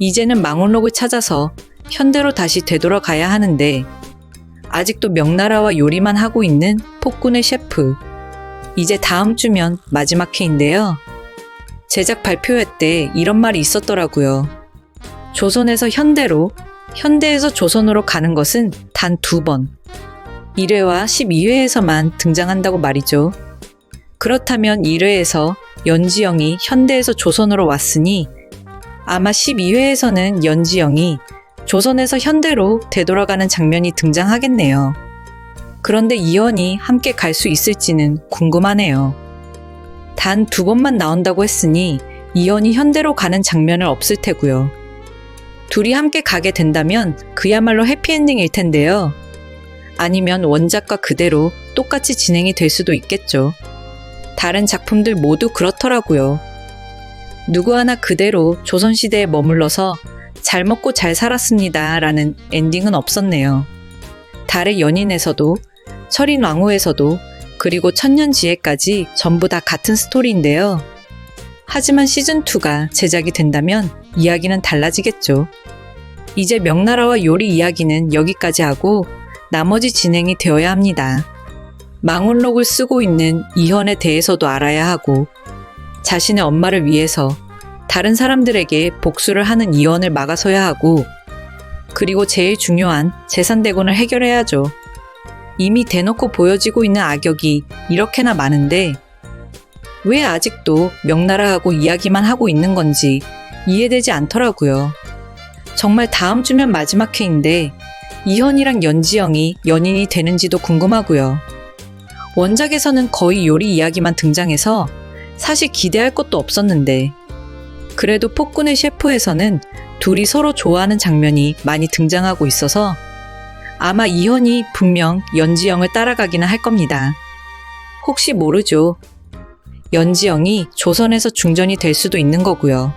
이제는 망원록을 찾아서 현대로 다시 되돌아가야 하는데 아직도 명나라와 요리만 하고 있는 폭군의 셰프. 이제 다음 주면 마지막 회인데요. 제작 발표회 때 이런 말이 있었더라고요. 조선에서 현대로, 현대에서 조선으로 가는 것은 단 2번. 1회와 12회에서만 등장한다고 말이죠. 그렇다면 1회에서 연지영이 현대에서 조선으로 왔으니 아마 12회에서는 연지영이 조선에서 현대로 되돌아가는 장면이 등장하겠네요. 그런데 이연이 함께 갈 수 있을지는 궁금하네요. 단 2번만 나온다고 했으니 이연이 현대로 가는 장면은 없을 테고요. 둘이 함께 가게 된다면 그야말로 해피엔딩일 텐데요. 아니면 원작과 그대로 똑같이 진행이 될 수도 있겠죠. 다른 작품들 모두 그렇더라고요. 누구 하나 그대로 조선시대에 머물러서 잘 먹고 잘 살았습니다 라는 엔딩은 없었네요. 달의 연인에서도 철인왕후에서도 그리고 천년지혜까지 전부 다 같은 스토리인데요. 하지만 시즌2가 제작이 된다면 이야기는 달라지겠죠. 이제 명나라와 요리 이야기는 여기까지 하고 나머지 진행이 되어야 합니다. 망원록을 쓰고 있는 이현에 대해서도 알아야 하고 자신의 엄마를 위해서 다른 사람들에게 복수를 하는 이현을 막아서야 하고 그리고 제일 중요한 재산대군을 해결해야죠. 이미 대놓고 보여지고 있는 악역이 이렇게나 많은데 왜 아직도 명나라하고 이야기만 하고 있는 건지 이해되지 않더라고요. 정말 다음 주면 마지막 회인데 이현이랑 연지영이 연인이 되는지도 궁금하고요. 원작에서는 거의 요리 이야기만 등장해서 사실 기대할 것도 없었는데 그래도 폭군의 셰프에서는 둘이 서로 좋아하는 장면이 많이 등장하고 있어서 아마 이현이 분명 연지영을 따라가기는 할 겁니다. 혹시 모르죠. 연지영이 조선에서 중전이 될 수도 있는 거고요.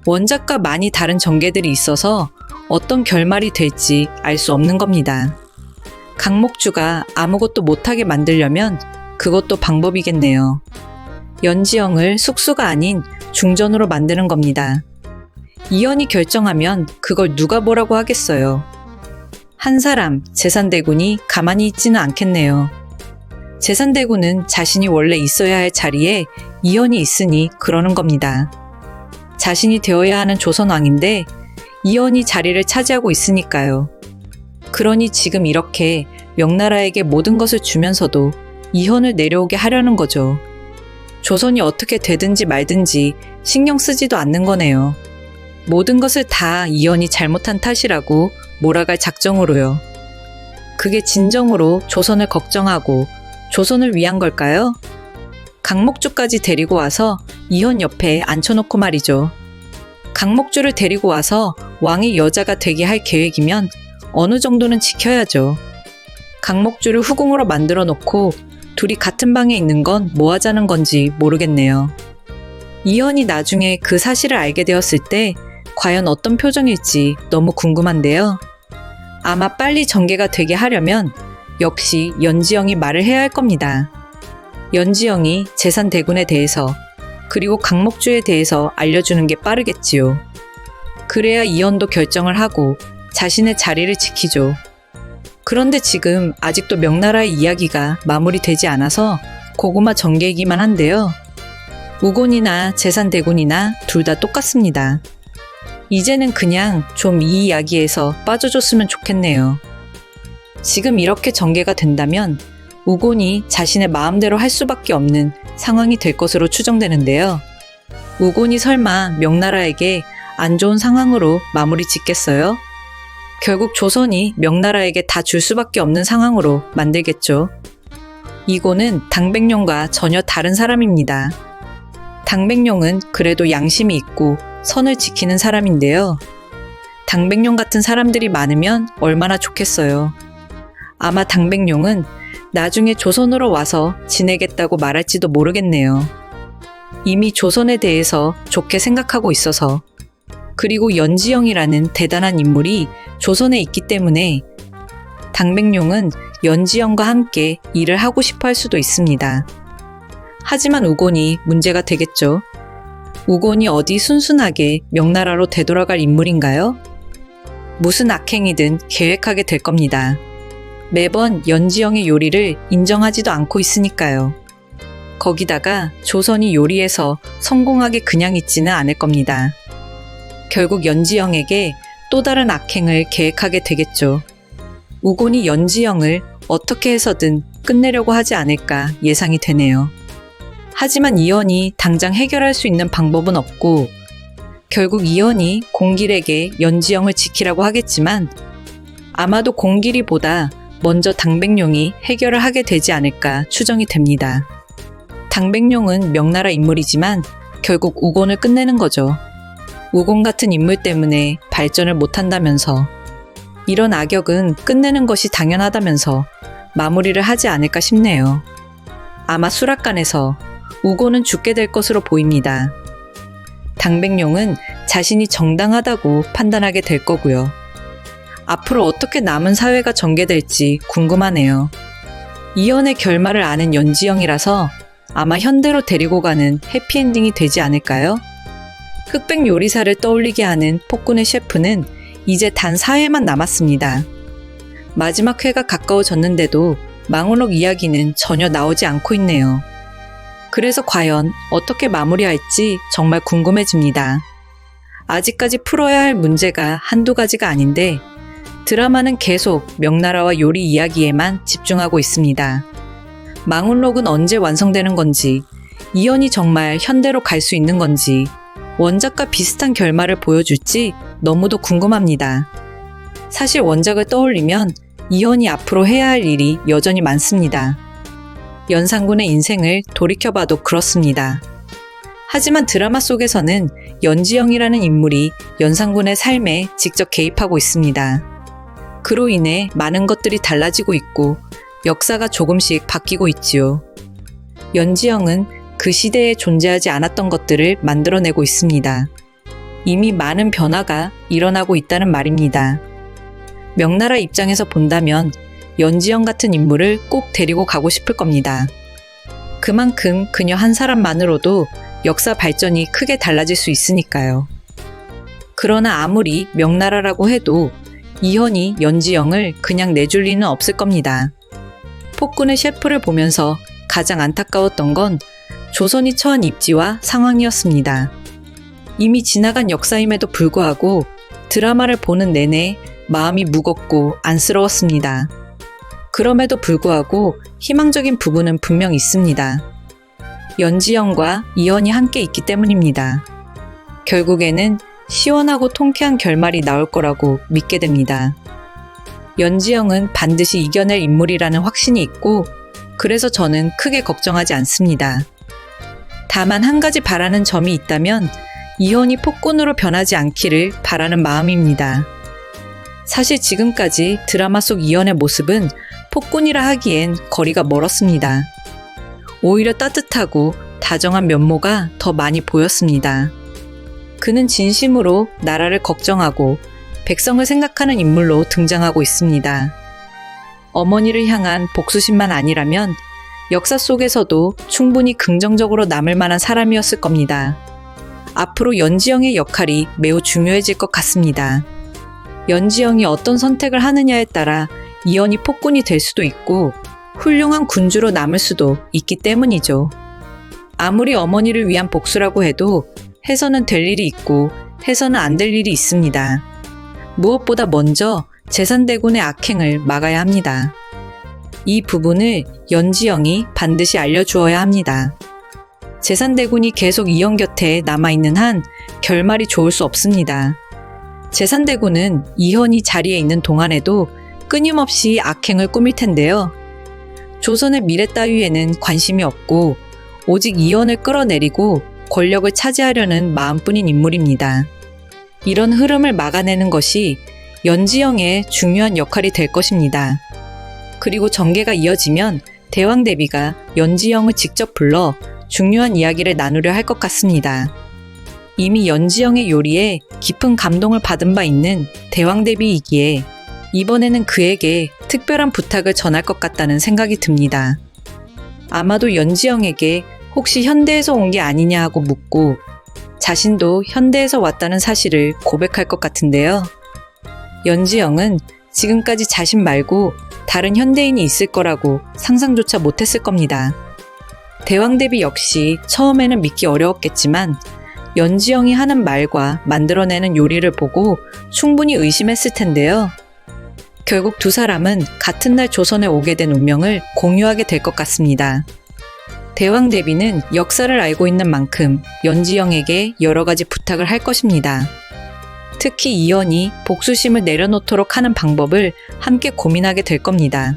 원작과 많이 다른 전개들이 있어서 어떤 결말이 될지 알 수 없는 겁니다. 강목주가 아무것도 못하게 만들려면 그것도 방법이겠네요. 연지영을 숙수가 아닌 중전으로 만드는 겁니다. 이현이 결정하면 그걸 누가 뭐라고 하겠어요. 한 사람, 재산대군이 가만히 있지는 않겠네요. 재산대군은 자신이 원래 있어야 할 자리에 이현이 있으니 그러는 겁니다. 자신이 되어야 하는 조선왕인데 이현이 자리를 차지하고 있으니까요. 그러니 지금 이렇게 명나라에게 모든 것을 주면서도 이현을 내려오게 하려는 거죠. 조선이 어떻게 되든지 말든지 신경 쓰지도 않는 거네요. 모든 것을 다 이현이 잘못한 탓이라고 몰아갈 작정으로요. 그게 진정으로 조선을 걱정하고 조선을 위한 걸까요? 강목주까지 데리고 와서 이현 옆에 앉혀놓고 말이죠. 강목주를 데리고 와서 왕의 여자가 되게 할 계획이면 어느 정도는 지켜야죠. 강목주를 후궁으로 만들어 놓고 둘이 같은 방에 있는 건 뭐 하자는 건지 모르겠네요. 이현이 나중에 그 사실을 알게 되었을 때 과연 어떤 표정일지 너무 궁금한데요. 아마 빨리 전개가 되게 하려면 역시 연지영이 말을 해야 할 겁니다. 연지영이 재산대군에 대해서 그리고 강목주에 대해서 알려주는 게 빠르겠지요. 그래야 이현도 결정을 하고 자신의 자리를 지키죠. 그런데 지금 아직도 명나라의 이야기가 마무리되지 않아서 고구마 전개이기만 한데요. 우곤이나 재산대군이나 둘 다 똑같습니다. 이제는 그냥 좀 이 이야기에서 빠져줬으면 좋겠네요. 지금 이렇게 전개가 된다면 우곤이 자신의 마음대로 할 수밖에 없는 상황이 될 것으로 추정되는데요. 우곤이 설마 명나라에게 안 좋은 상황으로 마무리 짓겠어요? 결국 조선이 명나라에게 다 줄 수밖에 없는 상황으로 만들겠죠. 이곤은 당백룡과 전혀 다른 사람입니다. 당백룡은 그래도 양심이 있고 선을 지키는 사람인데요. 당백룡 같은 사람들이 많으면 얼마나 좋겠어요. 아마 당백룡은 나중에 조선으로 와서 지내겠다고 말할지도 모르겠네요. 이미 조선에 대해서 좋게 생각하고 있어서 그리고 연지영이라는 대단한 인물이 조선에 있기 때문에 당백룡은 연지영과 함께 일을 하고 싶어 할 수도 있습니다. 하지만 우곤이 문제가 되겠죠. 우곤이 어디 순순하게 명나라로 되돌아갈 인물인가요? 무슨 악행이든 계획하게 될 겁니다. 매번 연지영의 요리를 인정하지도 않고 있으니까요. 거기다가 조선이 요리에서 성공하게 그냥 있지는 않을 겁니다. 결국 연지영에게 또 다른 악행을 계획하게 되겠죠. 우곤이 연지영을 어떻게 해서든 끝내려고 하지 않을까 예상이 되네요. 하지만 이연이 당장 해결할 수 있는 방법은 없고 결국 이연이 공길에게 연지영을 지키라고 하겠지만 아마도 공길이보다 먼저 당백룡이 해결을 하게 되지 않을까 추정이 됩니다. 당백룡은 명나라 인물이지만 결국 우곤을 끝내는 거죠. 우곤 같은 인물 때문에 발전을 못한다면서 이런 악역은 끝내는 것이 당연하다면서 마무리를 하지 않을까 싶네요. 아마 수락관에서 우곤은 죽게 될 것으로 보입니다. 당백룡은 자신이 정당하다고 판단하게 될 거고요. 앞으로 어떻게 남은 사회가 전개될지 궁금하네요. 이연의 결말을 아는 연지영이라서 아마 현대로 데리고 가는 해피엔딩이 되지 않을까요? 흑백 요리사를 떠올리게 하는 폭군의 셰프는 이제 단 4회만 남았습니다. 마지막 회가 가까워졌는데도 망원록 이야기는 전혀 나오지 않고 있네요. 그래서 과연 어떻게 마무리할지 정말 궁금해집니다. 아직까지 풀어야 할 문제가 한두 가지가 아닌데 드라마는 계속 명나라와 요리 이야기에만 집중하고 있습니다. 망원록은 언제 완성되는 건지, 이연이 정말 현대로 갈 수 있는 건지, 원작과 비슷한 결말을 보여줄지 너무도 궁금합니다. 사실 원작을 떠올리면 이연이 앞으로 해야 할 일이 여전히 많습니다. 연산군의 인생을 돌이켜봐도 그렇습니다. 하지만 드라마 속에서는 연지영이라는 인물이 연산군의 삶에 직접 개입하고 있습니다. 그로 인해 많은 것들이 달라지고 있고 역사가 조금씩 바뀌고 있지요. 연지영은 그 시대에 존재하지 않았던 것들을 만들어내고 있습니다. 이미 많은 변화가 일어나고 있다는 말입니다. 명나라 입장에서 본다면 연지영 같은 인물을 꼭 데리고 가고 싶을 겁니다. 그만큼 그녀 한 사람만으로도 역사 발전이 크게 달라질 수 있으니까요. 그러나 아무리 명나라라고 해도 이현이 연지영을 그냥 내줄 리는 없을 겁니다. 폭군의 셰프를 보면서 가장 안타까웠던 건 조선이 처한 입지와 상황이었습니다. 이미 지나간 역사임에도 불구하고 드라마를 보는 내내 마음이 무겁고 안쓰러웠습니다. 그럼에도 불구하고 희망적인 부분은 분명 있습니다. 연지영과 이현이 함께 있기 때문입니다. 결국에는 시원하고 통쾌한 결말이 나올 거라고 믿게 됩니다. 연지영은 반드시 이겨낼 인물이라는 확신이 있고 그래서 저는 크게 걱정하지 않습니다. 다만 한 가지 바라는 점이 있다면 이현이 폭군으로 변하지 않기를 바라는 마음입니다. 사실 지금까지 드라마 속 이현의 모습은 폭군이라 하기엔 거리가 멀었습니다. 오히려 따뜻하고 다정한 면모가 더 많이 보였습니다. 그는 진심으로 나라를 걱정하고 백성을 생각하는 인물로 등장하고 있습니다. 어머니를 향한 복수심만 아니라면 역사 속에서도 충분히 긍정적으로 남을 만한 사람이었을 겁니다. 앞으로 연지영의 역할이 매우 중요해질 것 같습니다. 연지영이 어떤 선택을 하느냐에 따라 이현이 폭군이 될 수도 있고 훌륭한 군주로 남을 수도 있기 때문이죠. 아무리 어머니를 위한 복수라고 해도 해서는 될 일이 있고 해서는 안 될 일이 있습니다. 무엇보다 먼저 제산대군의 악행을 막아야 합니다. 이 부분을 연지영이 반드시 알려주어야 합니다. 제산대군이 계속 이현 곁에 남아있는 한 결말이 좋을 수 없습니다. 제산대군은 이현이 자리에 있는 동안에도 끊임없이 악행을 꾸밀 텐데요. 조선의 미래 따위에는 관심이 없고 오직 이현을 끌어내리고 권력을 차지하려는 마음뿐인 인물입니다. 이런 흐름을 막아내는 것이 연지영의 중요한 역할이 될 것입니다. 그리고 전개가 이어지면 대왕대비가 연지영을 직접 불러 중요한 이야기를 나누려 할 것 같습니다. 이미 연지영의 요리에 깊은 감동을 받은 바 있는 대왕대비이기에 이번에는 그에게 특별한 부탁을 전할 것 같다는 생각이 듭니다. 아마도 연지영에게 혹시 현대에서 온 게 아니냐 하고 묻고 자신도 현대에서 왔다는 사실을 고백할 것 같은데요. 연지영은 지금까지 자신 말고 다른 현대인이 있을 거라고 상상조차 못했을 겁니다. 대왕대비 역시 처음에는 믿기 어려웠겠지만 연지영이 하는 말과 만들어내는 요리를 보고 충분히 의심했을 텐데요. 결국 두 사람은 같은 날 조선에 오게 된 운명을 공유하게 될 것 같습니다. 대왕대비는 역사를 알고 있는 만큼 연지영에게 여러 가지 부탁을 할 것입니다. 특히 이연이 복수심을 내려놓도록 하는 방법을 함께 고민하게 될 겁니다.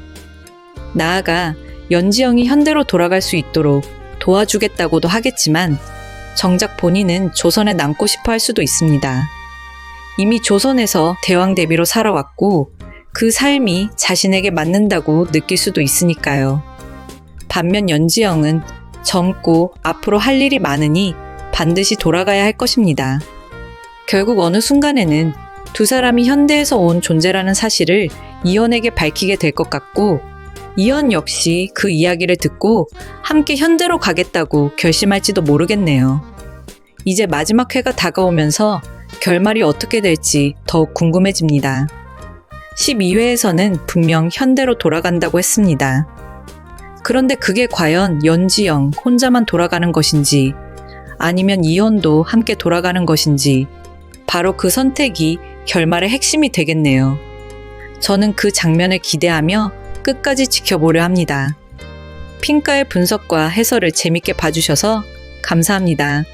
나아가 연지영이 현대로 돌아갈 수 있도록 도와주겠다고도 하겠지만 정작 본인은 조선에 남고 싶어 할 수도 있습니다. 이미 조선에서 대왕대비로 살아왔고 그 삶이 자신에게 맞는다고 느낄 수도 있으니까요. 반면 연지영은 젊고 앞으로 할 일이 많으니 반드시 돌아가야 할 것입니다. 결국 어느 순간에는 두 사람이 현대에서 온 존재라는 사실을 이연에게 밝히게 될 것 같고 이연 역시 그 이야기를 듣고 함께 현대로 가겠다고 결심할지도 모르겠네요. 이제 마지막 회가 다가오면서 결말이 어떻게 될지 더욱 궁금해집니다. 12회에서는 분명 현대로 돌아간다고 했습니다. 그런데 그게 과연 연지영 혼자만 돌아가는 것인지 아니면 이연도 함께 돌아가는 것인지 바로 그 선택이 결말의 핵심이 되겠네요. 저는 그 장면을 기대하며 끝까지 지켜보려 합니다. 핑카의 분석과 해설을 재밌게 봐주셔서 감사합니다.